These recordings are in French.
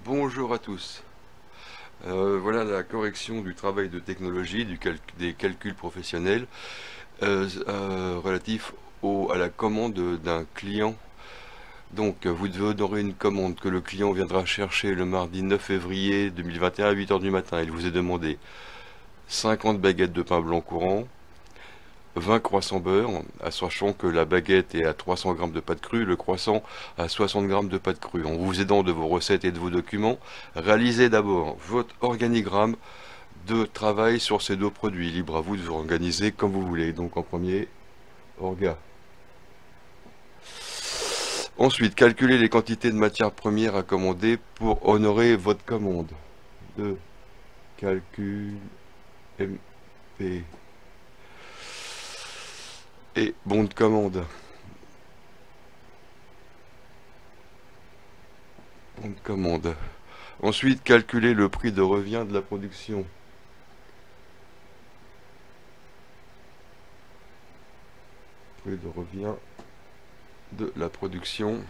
Bonjour à tous. Voilà la correction du travail de technologie, des calculs professionnels relatifs à la commande d'un client. Donc, vous devez honorer une commande que le client viendra chercher le mardi 9 février 2021 à 8 heures du matin. Il vous est demandé 50 baguettes de pain blanc courant, 20 croissants beurre, sachant que la baguette est à 300 grammes de pâte crue, le croissant à 60 grammes de pâte crue. En vous aidant de vos recettes et de vos documents, réalisez d'abord votre organigramme de travail sur ces deux produits. Libre à vous de vous organiser comme vous voulez. Donc en premier, orga. Ensuite, calculez les quantités de matières premières à commander pour honorer votre commande. 2. Calcul MP. Et bon de commande. Bon de commande. Ensuite, calculez le prix de revient de la production. Prix de revient de la production.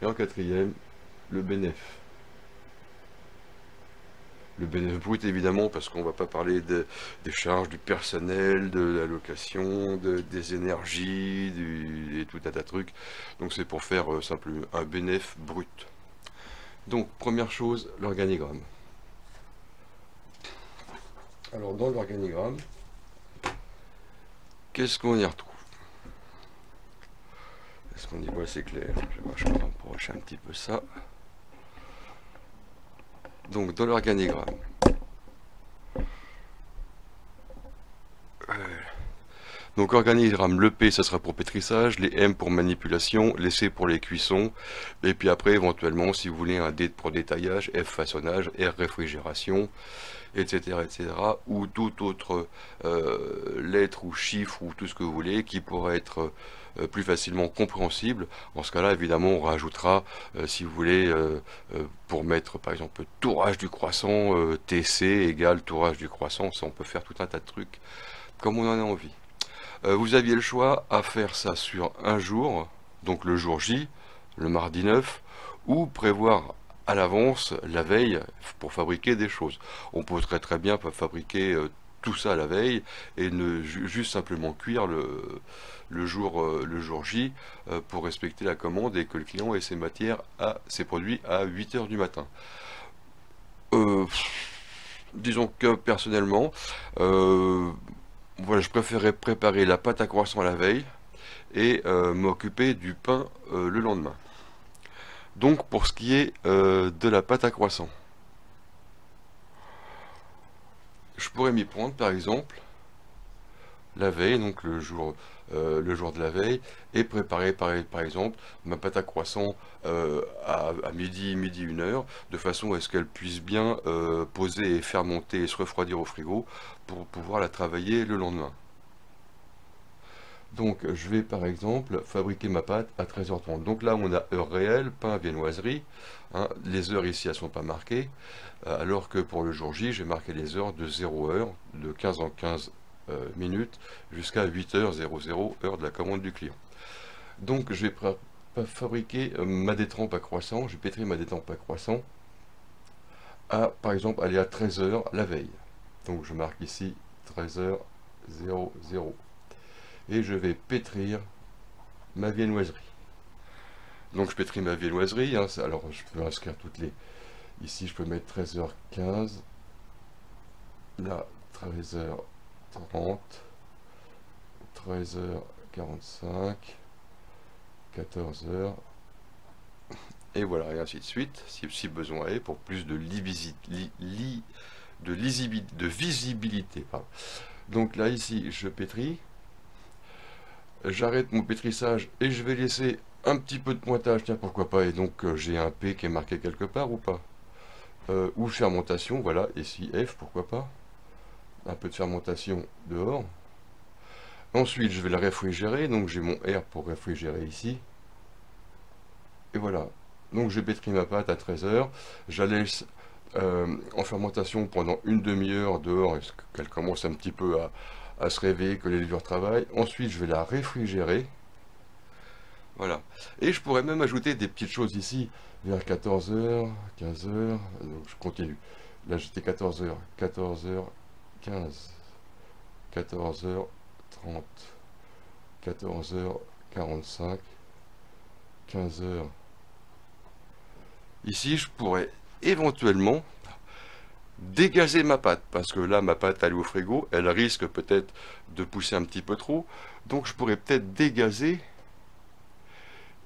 Et en quatrième, le bénéfice. Le bénéfice brut évidemment, parce qu'on ne va pas parler des charges du personnel, de la location, des énergies, et tout un tas de trucs. Donc c'est pour faire simplement un bénéfice brut. Donc première chose, l'organigramme. Alors dans l'organigramme, qu'est-ce qu'on y retrouve? Est-ce qu'on y voit assez clair? Je vais rapprocher un petit peu ça. Donc dans l'organigramme, donc organigramme, le P ça sera pour pétrissage, les M pour manipulation, les C pour les cuissons, et puis après éventuellement si vous voulez un D pour détaillage, F façonnage, R réfrigération, etc. etc. ou toute autre lettre ou chiffre ou tout ce que vous voulez qui pourra être plus facilement compréhensible. En ce cas-là, évidemment, on rajoutera, si vous voulez, pour mettre par exemple tourage du croissant, TC égale tourage du croissant, ça on peut faire tout un tas de trucs comme on en a envie. Vous aviez le choix à faire ça sur un jour, donc le jour J, le mardi 9, ou prévoir à l'avance, la veille, pour fabriquer des choses. On peut très bien fabriquer tout ça la veille et ne juste simplement cuire le jour J pour respecter la commande et que le client ait ses produits à 8 heures du matin. Disons que personnellement, voilà, je préférais préparer la pâte à croissant la veille et m'occuper du pain le lendemain. Donc pour ce qui est de la pâte à croissant, je pourrais m'y prendre par exemple la veille, donc le jour de la veille, et préparer par exemple ma pâte à croissant à midi 1 heure, de façon à ce qu'elle puisse bien poser et fermenter et se refroidir au frigo pour pouvoir la travailler le lendemain. Donc je vais par exemple fabriquer ma pâte à 13h30. Donc là on a heure réelle, pain, viennoiserie. Hein, les heures ici elles ne sont pas marquées. Alors que pour le jour J, j'ai marqué les heures de 0 heure, de 15 en 15 minutes, jusqu'à 8h00, heure de la commande du client. Donc je vais fabriquer ma détrempe à croissant, je vais pétrir ma détrempe à croissant à, par exemple, aller à 13h la veille. Donc je marque ici 13h00. Et je vais pétrir ma viennoiserie. Donc je pétris ma viennoiserie, hein, alors je peux inscrire toutes les... Ici je peux mettre 13h15, là 13h30, 13h45, 14h, et voilà, et ainsi de suite, si besoin est, pour plus de visibilité. Pardon. Donc là ici je pétris. J'arrête mon pétrissage et je vais laisser un petit peu de pointage, tiens pourquoi pas, et donc j'ai un P qui est marqué quelque part ou pas, ou fermentation, voilà, ici F, pourquoi pas, un peu de fermentation dehors. Ensuite je vais la réfrigérer, donc j'ai mon R pour réfrigérer ici, et voilà, donc j'ai pétri ma pâte à 13h, je la laisse en fermentation pendant une demi-heure dehors, qu'elle commence un petit peu à se réveiller, que les levures travaillent. Ensuite je vais la réfrigérer. Voilà. Et je pourrais même ajouter des petites choses ici, vers 14h, 15h, donc je continue. Là j'étais 14h, 14h15, 14h30, 14h45, 15h. Ici je pourrais éventuellement dégazer ma pâte, parce que là ma pâte elle est au frigo, elle risque peut-être de pousser un petit peu trop, donc je pourrais peut-être dégazer,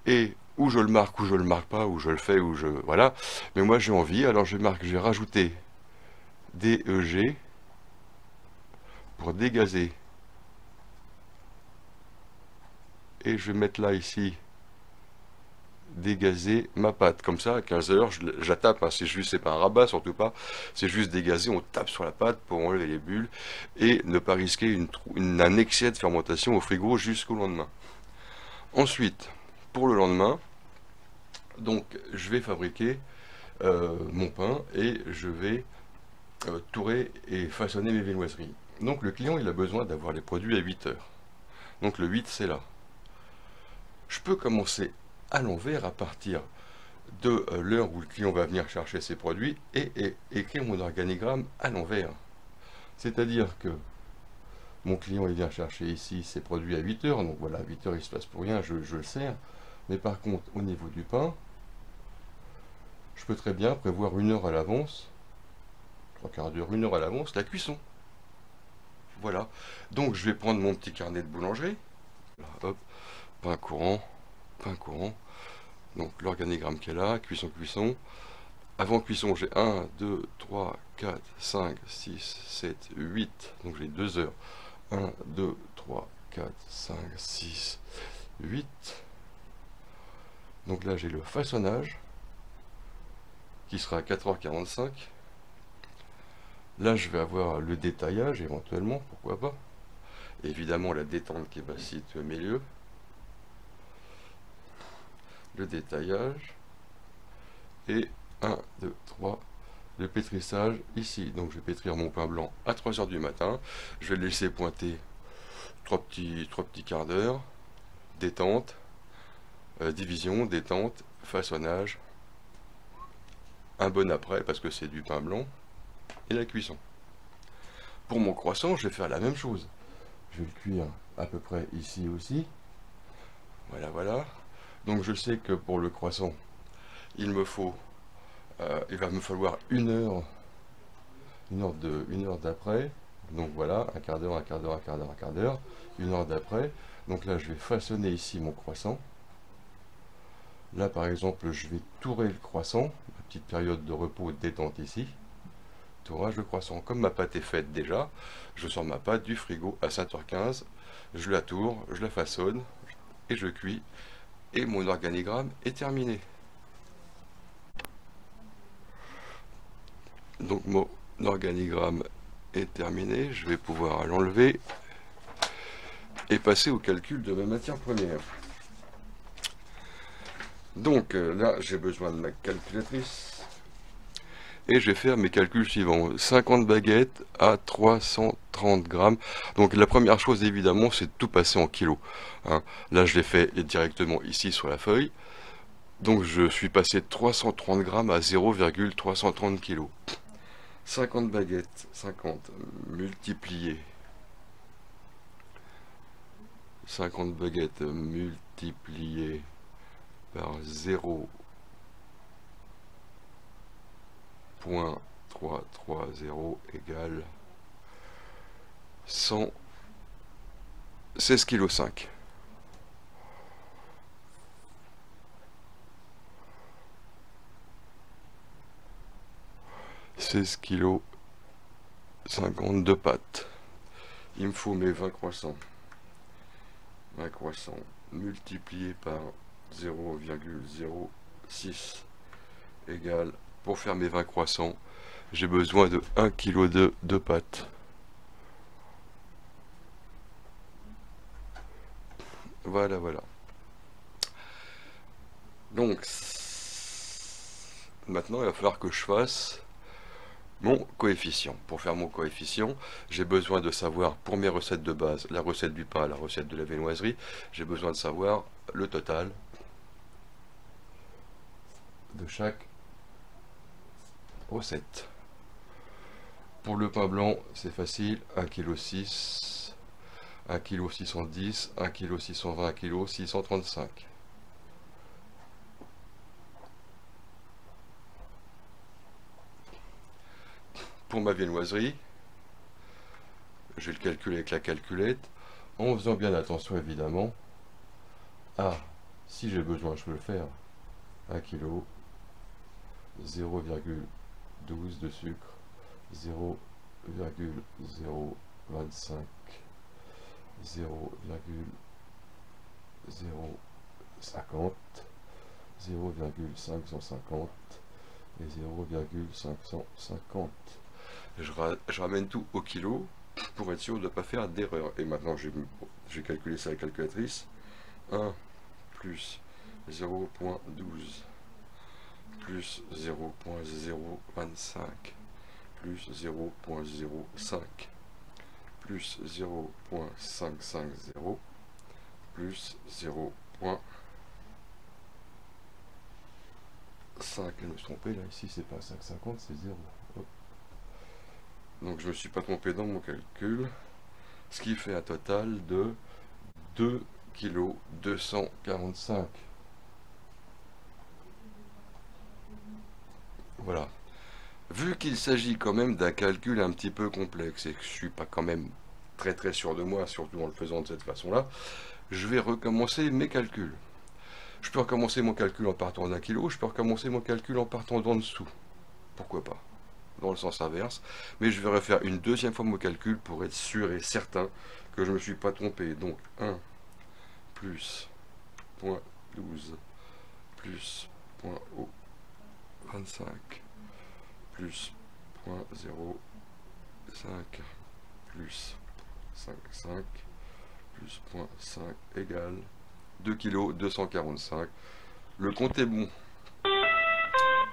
et ou je le marque ou je le marque pas, ou je le fais ou je... Voilà, mais moi j'ai envie, alors je marque, j'ai rajouté DEG pour dégazer, et je vais mettre là ici dégazer ma pâte, comme ça à 15h je la tape, hein. C'est juste, c'est pas un rabat, surtout pas, c'est juste dégazer, on tape sur la pâte pour enlever les bulles et ne pas risquer un excès de fermentation au frigo jusqu'au lendemain. Ensuite, pour le lendemain, donc je vais fabriquer mon pain et je vais tourer et façonner mes viennoiseries. Donc le client il a besoin d'avoir les produits à 8h, donc le 8 c'est là. Je peux commencer à l'envers à partir de l'heure où le client va venir chercher ses produits et écrire mon organigramme à l'envers. C'est-à-dire que mon client il vient chercher ici ses produits à 8h, donc voilà, à 8h il se passe pour rien, je le sers. Mais par contre, au niveau du pain, je peux très bien prévoir 1 heure à l'avance, 3/4 d'heure, 1 heure à l'avance, la cuisson. Voilà. Donc je vais prendre mon petit carnet de boulangerie. Hop, pain courant, pain courant. Donc l'organigramme qui est là, cuisson, cuisson. Avant cuisson, j'ai 1, 2, 3, 4, 5, 6, 7, 8. Donc j'ai 2 heures. 1, 2, 3, 4, 5, 6, 8. Donc là, j'ai le façonnage qui sera à 4h45. Là, je vais avoir le détaillage éventuellement, pourquoi pas. Évidemment, la détente qui va se situer au milieu. Le détaillage. Et 1, 2, 3, le pétrissage ici. Donc je vais pétrir mon pain blanc à 3h du matin. Je vais le laisser pointer 3 petits quarts d'heure. Détente, division, détente, façonnage. Un bon après parce que c'est du pain blanc. Et la cuisson. Pour mon croissant, je vais faire la même chose. Je vais le cuire à peu près ici aussi. Voilà, voilà. Donc je sais que pour le croissant, il va me falloir 1 heure, 1 heure d'après. Donc voilà, un quart d'heure, un quart d'heure, un quart d'heure, un quart d'heure, 1 heure d'après. Donc là, je vais façonner ici mon croissant. Là, par exemple, je vais tourer le croissant. Ma petite période de repos et de détente ici. Tourage de croissant. Comme ma pâte est faite déjà, je sors ma pâte du frigo à 5h15. Je la tourne, je la façonne et je cuis. Et mon organigramme est terminé. Donc mon organigramme est terminé. Je vais pouvoir l'enlever et passer au calcul de ma matière première. Donc là, j'ai besoin de ma calculatrice. Et je vais faire mes calculs suivants. 50 baguettes à 330 grammes. Donc la première chose, évidemment, c'est de tout passer en kilos, hein. Là, je l'ai fait directement ici sur la feuille. Donc je suis passé de 330 grammes à 0,330 kg. 50 baguettes, 50 multiplié. 50 baguettes multipliées par 0,330 égale 116,5 kg. 16 kg 50 de pâtes. Il me faut mes 20 croissants. 20 croissants multipliés par 0,06 égale, pour faire mes 20 croissants, j'ai besoin de 1 kg de pâtes. Voilà, voilà. Donc, maintenant, il va falloir que je fasse mon coefficient. Pour faire mon coefficient, j'ai besoin de savoir, pour mes recettes de base, la recette du pain, la recette de la viennoiserie, j'ai besoin de savoir le total de chaque recette. Pour le pain blanc, c'est facile, 1,6 kg, 1,610 kg, 1,620 kg, 1,635 kg. Pour ma viennoiserie, je vais le calculer avec la calculette, en faisant bien attention évidemment à, si j'ai besoin, je peux le faire, 1 kg, 0,12 de sucre, 0,025, 0,050, 0,550 et 0,550. Je ramène tout au kilo pour être sûr de ne pas faire d'erreur. Et maintenant, j'ai calculé ça avec la calculatrice. 1 plus 0,12 plus 0,025 plus 0,05 plus 0,550 plus 0,5. Je me suis trompé là, ici c'est pas 5,50, c'est 0. Hop. Donc je me suis pas trompé dans mon calcul, ce qui fait un total de 2 kg 245. Voilà. Vu qu'il s'agit quand même d'un calcul un petit peu complexe et que je suis pas quand même très sûr de moi, surtout en le faisant de cette façon-là, je vais recommencer mes calculs. Je peux recommencer mon calcul en partant d'1 kilo, je peux recommencer mon calcul en partant d'en dessous. Pourquoi pas? Dans le sens inverse. Mais je vais refaire une deuxième fois mon calcul pour être sûr et certain que je ne me suis pas trompé. Donc 1 plus 0,12 plus 0,25 plus 0,05 plus 5,5 plus 0,5 égale 2 kg 245. Le compte est bon.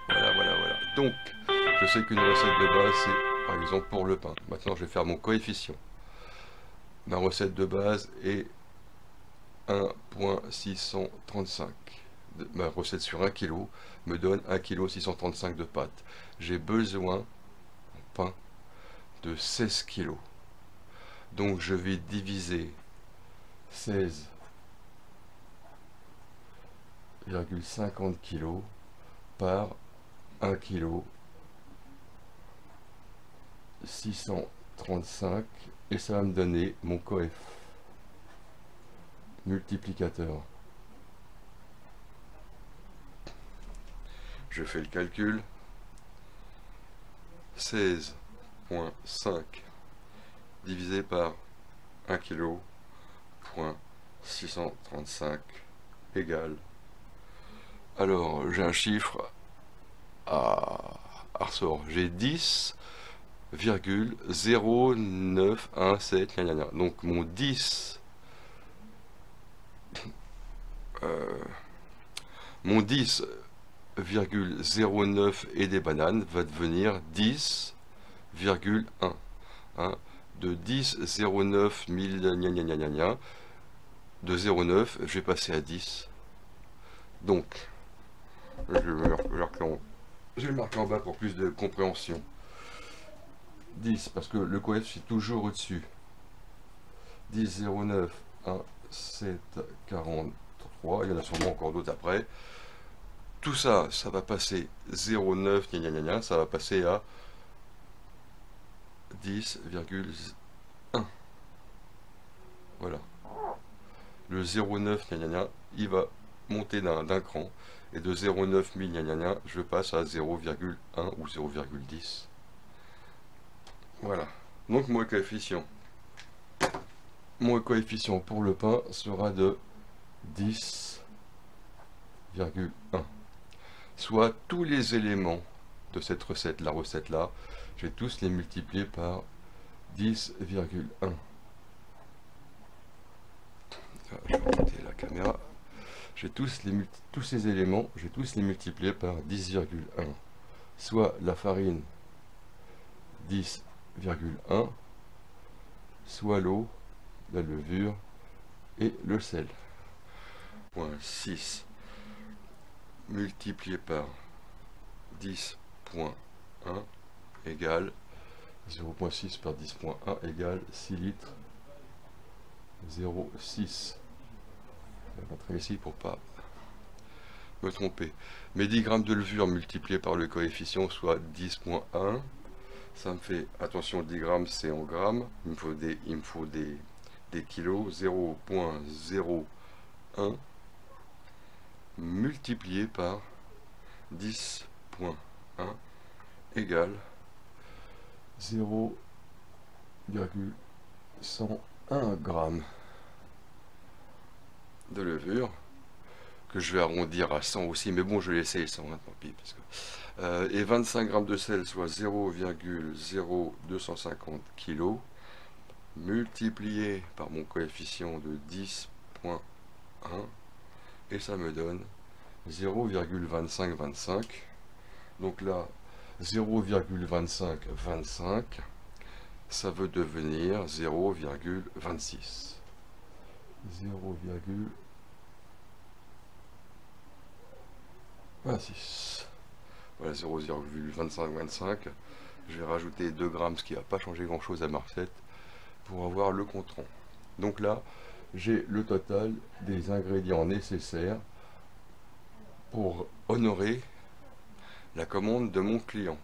Voilà. Donc, je sais qu'une recette de base, c'est par exemple pour le pain. Maintenant, je vais faire mon coefficient. Ma recette de base est 1,635. Ma recette sur 1 kg me donne 1,635 kg de pâte. J'ai besoin, en pain, de 16 kg. Donc, je vais diviser 16,50 kg par 1 kg 635 et ça va me donner mon coef multiplicateur. Je fais le calcul. 16,5 divisé par 1 kg point 635 égale. Alors j'ai un chiffre à ressort. J'ai 10,0917 gna. Donc mon 10 mon 10,09 et des bananes va devenir 10,1 hein, de 10,09 000 de 0,9 je vais passer à 10. Donc je vais le marquer en bas pour plus de compréhension. 10 parce que le coef c'est toujours au-dessus. 10,09 1 7 43, il y en a sûrement encore d'autres après. Tout ça, ça va passer 0,9 ça va passer à 10,1. Voilà. Le 0,9 il va monter d'un cran et de 0,9 je passe à 0,1 ou 0,10. Voilà. Donc mon coefficient pour le pain sera de 10,1. Soit tous les éléments de cette recette, la recette là, je vais tous les multiplier par 10,1. Je vais monter la caméra. Tous ces éléments, je vais tous les multiplier par 10,1. Soit la farine 10,1, soit l'eau, la levure et le sel. Point 6 multiplié par 10,1 égale 0,6 par 10,1 égale 6 litres 0,6. Je vais rentrer ici pour pas me tromper. Mes 10 grammes de levure multiplié par le coefficient, soit 10,1. Ça me fait, attention, 10 grammes c'est en grammes. Il me faut des kilos. 0,01 multiplié par 10,1 égale 0,101 grammes de levure, que je vais arrondir à 100 aussi, mais bon, je vais laisser 100, hein, tant pis, parce que, et 25 grammes de sel, soit 0,0250 kg, multiplié par mon coefficient de 10,1, et ça me donne 0,2525. Donc là, 0,2525, ça veut devenir 0,26. 0,26. Voilà, 0,2525. Je vais rajouter 2 grammes, ce qui n'a pas changé grand chose à ma recette, pour avoir le compte-rond. Donc là, j'ai le total des ingrédients nécessaires pour honorer la commande de mon client.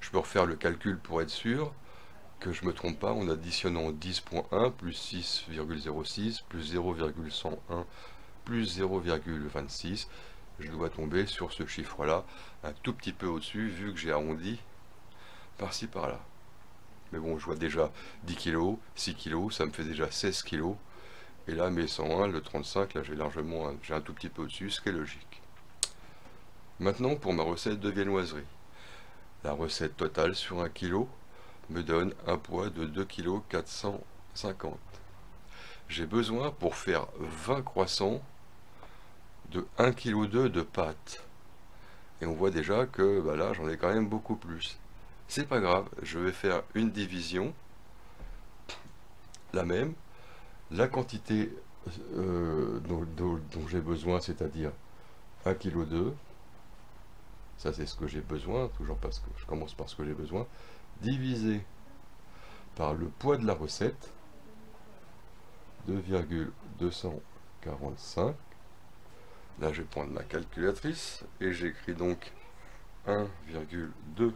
Je peux refaire le calcul pour être sûr que je ne me trompe pas en additionnant 10,1 plus 6,06 plus 0,101 plus 0,26. Je dois tomber sur ce chiffre-là, un tout petit peu au-dessus, vu que j'ai arrondi par-ci par-là. Mais bon, je vois déjà 10 kg, 6 kg, ça me fait déjà 16 kg. Et là, mes 101, le 35, là j'ai un tout petit peu au-dessus, ce qui est logique. Maintenant, pour ma recette de viennoiserie. La recette totale sur 1 kg me donne un poids de 2 kg 450. J'ai besoin, pour faire 20 croissants, de 1,2 kg de pâte. Et on voit déjà que bah là, j'en ai quand même beaucoup plus. C'est pas grave, je vais faire une division, la même, la quantité dont j'ai besoin, c'est-à-dire 1,2 kg, ça c'est ce que j'ai besoin, toujours parce que je commence par ce que j'ai besoin, divisé par le poids de la recette, 2,245. Là, je vais prendre ma calculatrice et j'écris donc 1,2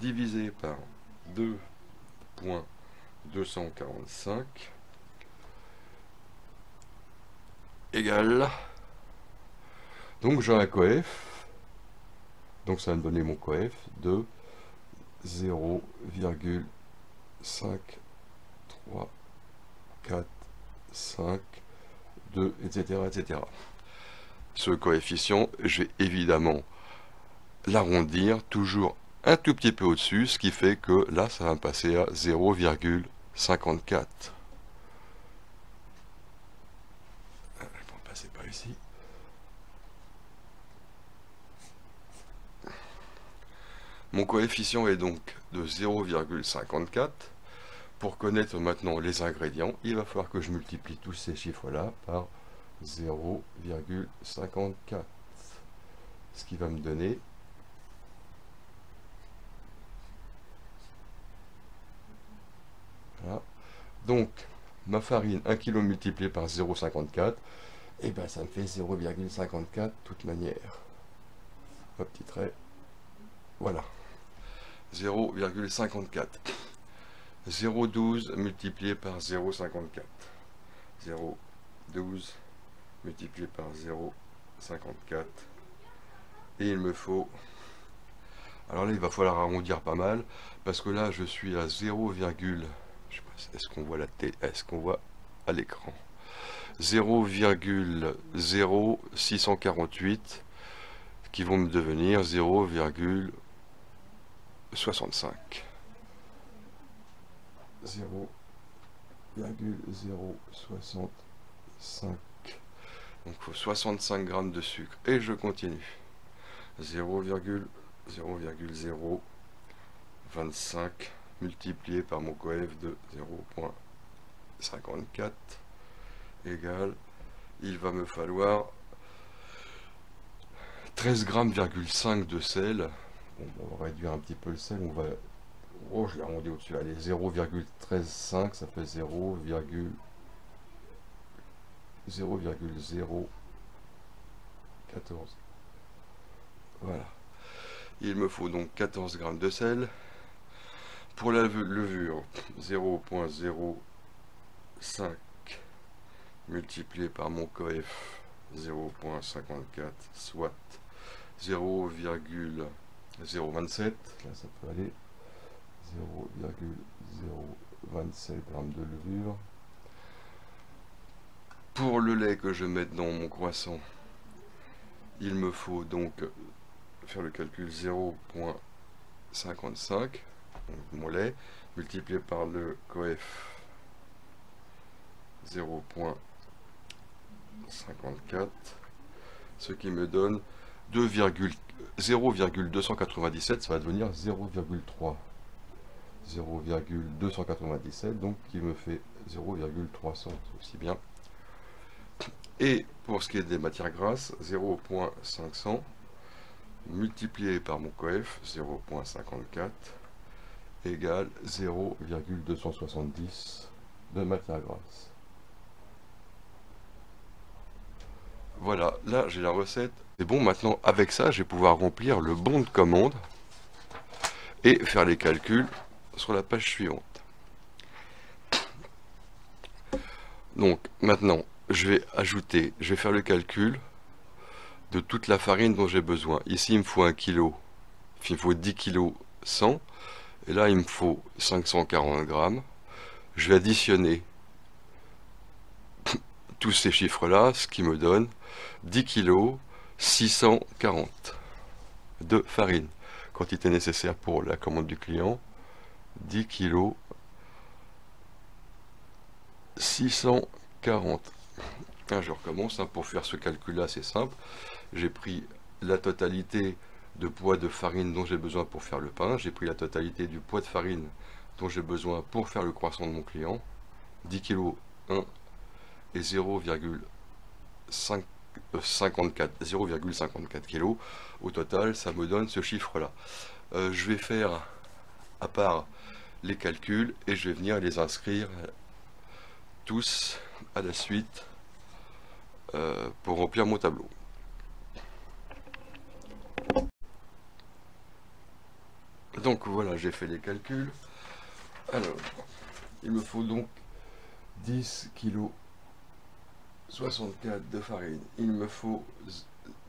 divisé par 2,245 égale, donc j'ai un coef, donc ça va me donner mon coef de 0,5345,2, etc., etc. Ce coefficient, je vais évidemment l'arrondir toujours un tout petit peu au-dessus, ce qui fait que là, ça va me passer à 0,54. Je vais passer par ici. Mon coefficient est donc de 0,54. Pour connaître maintenant les ingrédients, il va falloir que je multiplie tous ces chiffres-là par 0,54. Ce qui va me donner voilà. Donc, ma farine, 1 kg multiplié par 0,54, et ben ça me fait 0,54 de toute manière. Un petit trait. Voilà. 0,54. 0,12 multiplié par 0,54. 0,12 multiplié par 0,54. Et il me faut... Alors là, il va falloir arrondir pas mal, parce que là, je suis à 0, je sais pas, est-ce qu'on voit la tête, est-ce qu'on voit à l'écran 0,0648 qui vont me devenir 0,65. 0,065. Donc il faut 65 grammes de sucre. Et je continue. 0,000 25 multiplié par mon coef de 0,54 égale, il va me falloir 13 grammes,5 de sel. Bon, on va réduire un petit peu le sel, on va... Oh, je l'ai arrondi au-dessus, allez, 0,135, ça fait 0,014. Voilà. Il me faut donc 14 grammes de sel. Pour la levure, 0,05 multiplié par mon coef 0,54, soit 0,027. Là, ça peut aller. 0,027 grammes de levure. Pour le lait que je mette dans mon croissant, il me faut donc faire le calcul 0,55, mon lait, multiplié par le coef 0,54, ce qui me donne 0,297, ça va devenir 0,3. 0,297, donc qui me fait 0,300, aussi bien. Et pour ce qui est des matières grasses, 0,500 multiplié par mon coef 0,54 égale 0,270 de matière grasse. Voilà, là j'ai la recette. C'est bon, maintenant avec ça, je vais pouvoir remplir le bon de commande et faire les calculs sur la page suivante. Donc maintenant, je vais faire le calcul de toute la farine dont j'ai besoin. Ici, il me faut 1 kg, il me faut 10 kg 100, et là, il me faut 540 grammes. Je vais additionner tous ces chiffres-là, ce qui me donne 10 kg 640 de farine. Quantité nécessaire pour la commande du client, 10 kg 640. Je recommence, pour faire ce calcul-là, c'est simple. J'ai pris la totalité de poids de farine dont j'ai besoin pour faire le pain. J'ai pris la totalité du poids de farine dont j'ai besoin pour faire le croissant de mon client. 10 kg 1 et 0,54 kg. Au total, ça me donne ce chiffre-là. Je vais faire à part les calculs et je vais venir les inscrire tous à la suite pour remplir mon tableau. Donc voilà, j'ai fait les calculs. Alors, il me faut donc 10 kg 64 de farine. Il me faut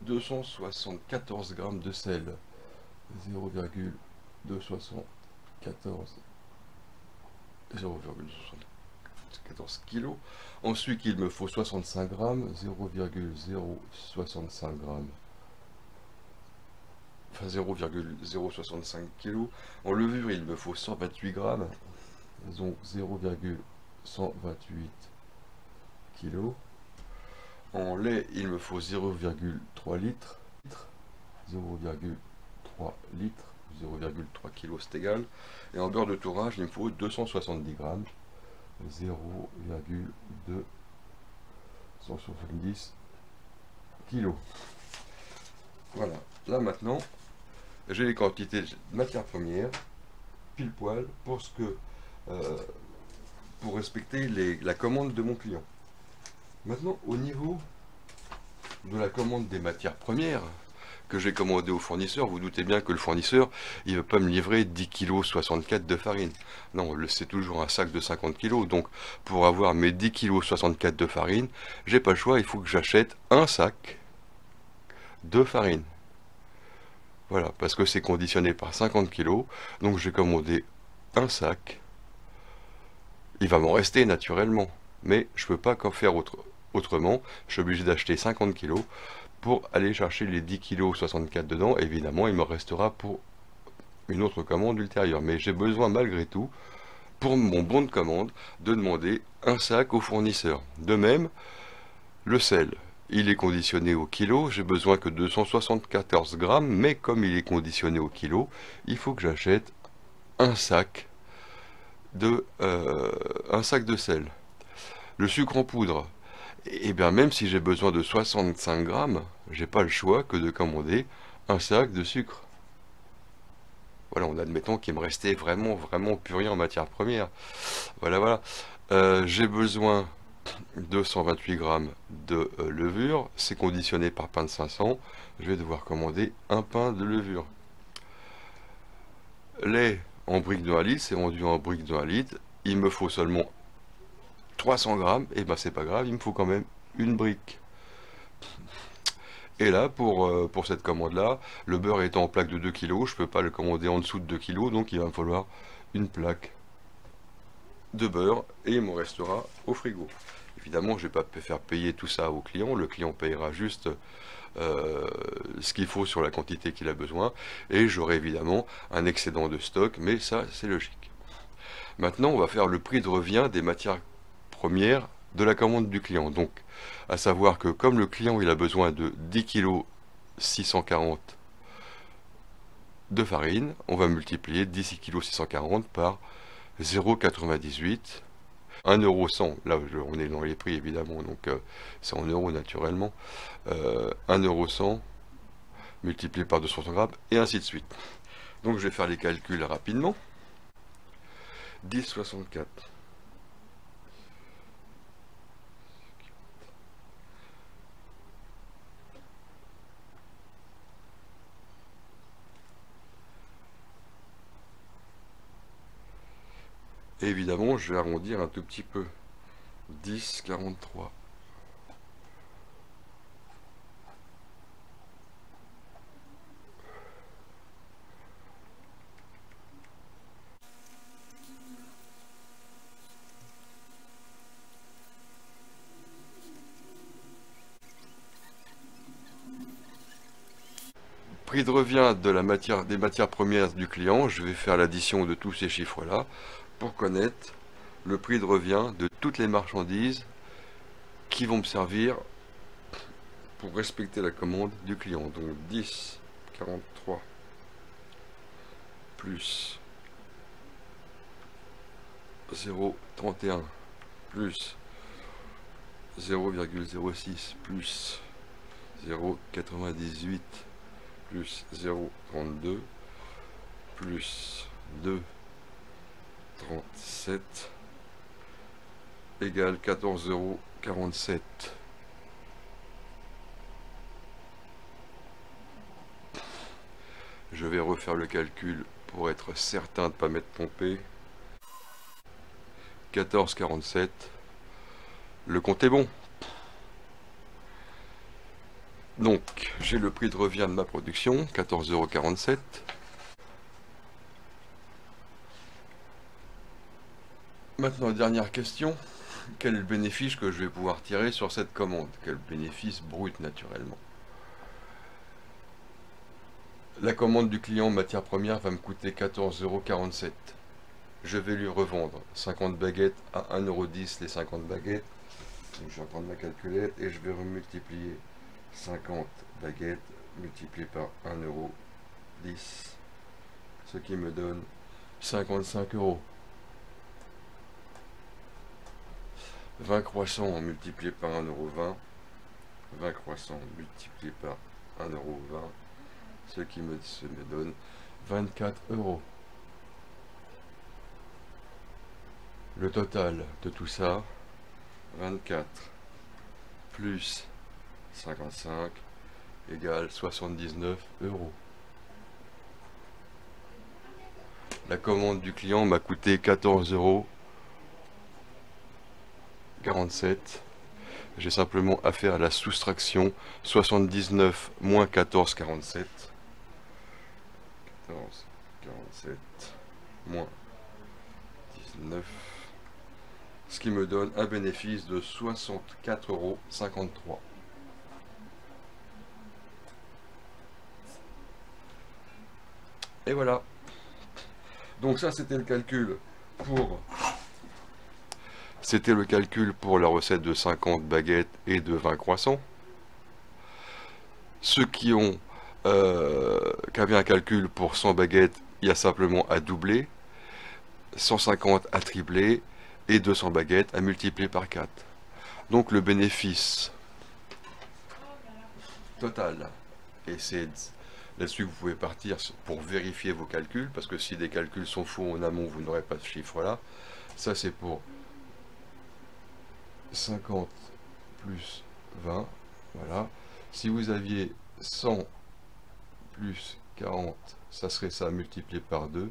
274 grammes de sel. 0,274 kg. Ensuite, il me faut 65 grammes, 0,065 grammes. Enfin 0,065 kg. En levure, il me faut 128 grammes, donc 0,128 kg. En lait, il me faut 0,3 litres, 0,3 litres, 0,3 kg, c'est égal. Et en beurre de tourrage, il me faut 270 grammes, 0,270 kg. Voilà, là maintenant, j'ai les quantités de matières premières, pile poil, pour respecter la commande de mon client. Maintenant, au niveau de la commande des matières premières que j'ai commandé au fournisseur, vous doutez bien que le fournisseur, il ne va pas me livrer 10 kg 64 de farine. Non, c'est toujours un sac de 50 kg. Donc, pour avoir mes 10 kg 64 de farine, j'ai pas le choix, il faut que j'achète un sac de farine. Voilà, parce que c'est conditionné par 50 kg. Donc, j'ai commandé un sac. Il va m'en rester naturellement. Mais je ne peux pas faire autrement. Je suis obligé d'acheter 50 kg pour aller chercher les 10 kg 64 dedans. Évidemment, il me restera pour une autre commande ultérieure. Mais j'ai besoin malgré tout, pour mon bon de commande, de demander un sac au fournisseur. De même, le sel, il est conditionné au kilo. J'ai besoin que 274 grammes, mais comme il est conditionné au kilo, il faut que j'achète un sac un sac de sel. Le sucre en poudre, et bien même si j'ai besoin de 65 grammes, j'ai pas le choix que de commander un sac de sucre. Voilà, en admettant qu'il me restait vraiment plus rien en matière première. Voilà, voilà. J'ai besoin de 128 grammes de levure, c'est conditionné par pain de 500. Je vais devoir commander un pain de levure. Lait en briques de 1 litre, c'est vendu en briques de 1 litre. Il me faut seulement 300 grammes, et ben c'est pas grave, il me faut quand même une brique. Et là, pour cette commande-là, le beurre étant en plaque de 2 kg, je peux pas le commander en dessous de 2 kg, donc il va me falloir une plaque de beurre, et il me restera au frigo. Évidemment, je vais pas faire payer tout ça au client, le client payera juste ce qu'il faut sur la quantité qu'il a besoin, et j'aurai évidemment un excédent de stock, mais ça, c'est logique. Maintenant, on va faire le prix de revient des matières premières de la commande du client. Donc, à savoir que comme le client il a besoin de 10 kg 640 de farine, on va multiplier 10 kg 640 par 0,98, 1,1 €, là on est dans les prix évidemment, donc c'est en euros naturellement, 1,1 € multiplié par 200 grammes, et ainsi de suite. Donc je vais faire les calculs rapidement. 10,64. Et évidemment, je vais arrondir un tout petit peu. 10,43. Prix de revient de des matières premières du client, je vais faire l'addition de tous ces chiffres-là pour connaître le prix de revient de toutes les marchandises qui vont me servir pour respecter la commande du client. Donc 10,43 plus 0,31 plus 0,06 plus 0,98 plus 0,32 plus 2,37 égale 14,47 €. Je vais refaire le calcul pour être certain de ne pas m'être trompé. 14,47. Le compte est bon. Donc, j'ai le prix de revient de ma production, 14,47 €. Maintenant, dernière question. Quel est le bénéfice que je vais pouvoir tirer sur cette commande? Quel bénéfice brut, naturellement? La commande du client matière première va me coûter 14,47 €. Je vais lui revendre 50 baguettes à 1,10 € les 50 baguettes. Donc, je vais prendre ma calculette et je vais remultiplier 50 baguettes multiplié par 1,10 €, ce qui me donne 55 €. 20 croissants multipliés par 1,20 €, 20 croissants multipliés par 1,20 €, ce qui me donne 24 €. Le total de tout ça, 24 plus 55 égale 79 €. La commande du client m'a coûté 14,47 €. J'ai simplement à faire la soustraction 79 moins 14,47. 14,47 moins 19. Ce qui me donne un bénéfice de 64,53 €. Et voilà. Donc ça, c'était le calcul pour... C'était le calcul pour la recette de 50 baguettes et de 20 croissants. Ceux qui avaient un calcul pour 100 baguettes, il y a simplement à doubler. 150 à tripler et 200 baguettes à multiplier par 4. Donc le bénéfice total, et c'est là-dessus que vous pouvez partir pour vérifier vos calculs, parce que si des calculs sont faux en amont, vous n'aurez pas ce chiffre-là. Ça, c'est pour 50 plus 20, voilà. Si vous aviez 100 plus 40, ça serait ça multiplié par 2.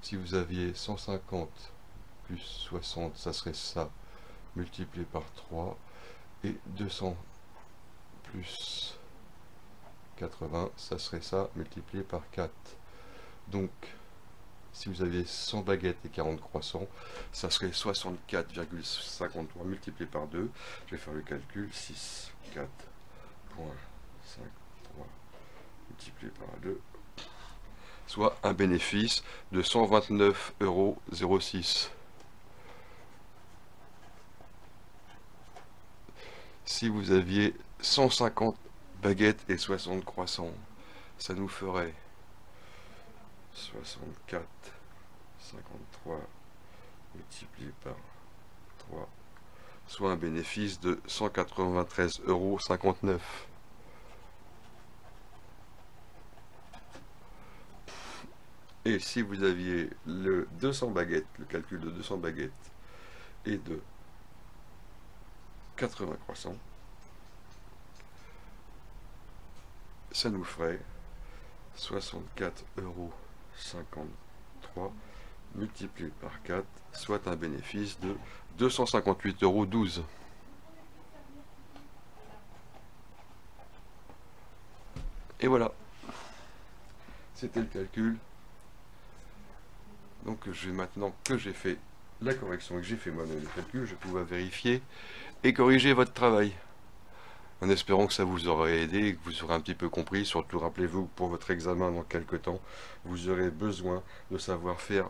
Si vous aviez 150 plus 60, ça serait ça multiplié par 3. Et 200 plus 80, ça serait ça multiplié par 4. Donc, si vous aviez 100 baguettes et 40 croissants, ça serait 64,53 multiplié par 2. Je vais faire le calcul. 6, 4, 5, 3 multiplié par 2. Soit un bénéfice de 129,06 €. Si vous aviez 150 baguettes et 60 croissants, ça nous ferait 64, 53 multiplié par 3, soit un bénéfice de 193,59 €. Et si vous aviez le 200 baguettes, le calcul de 200 baguettes et de 80 croissants, ça nous ferait 64,53 € multiplié par 4, soit un bénéfice de 258,12 €. Et voilà, c'était le calcul. Donc je vais, maintenant que j'ai fait la correction et que j'ai fait moi-même le calcul, je vais pouvoir vérifier et corriger votre travail. En espérant que ça vous aura aidé et que vous aurez un petit peu compris. Surtout rappelez-vous que pour votre examen dans quelques temps, vous aurez besoin de savoir faire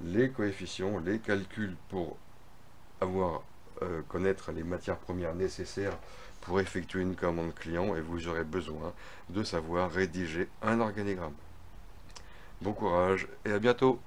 les coefficients, les calculs pour connaître les matières premières nécessaires pour effectuer une commande client, et vous aurez besoin de savoir rédiger un organigramme. Bon courage et à bientôt!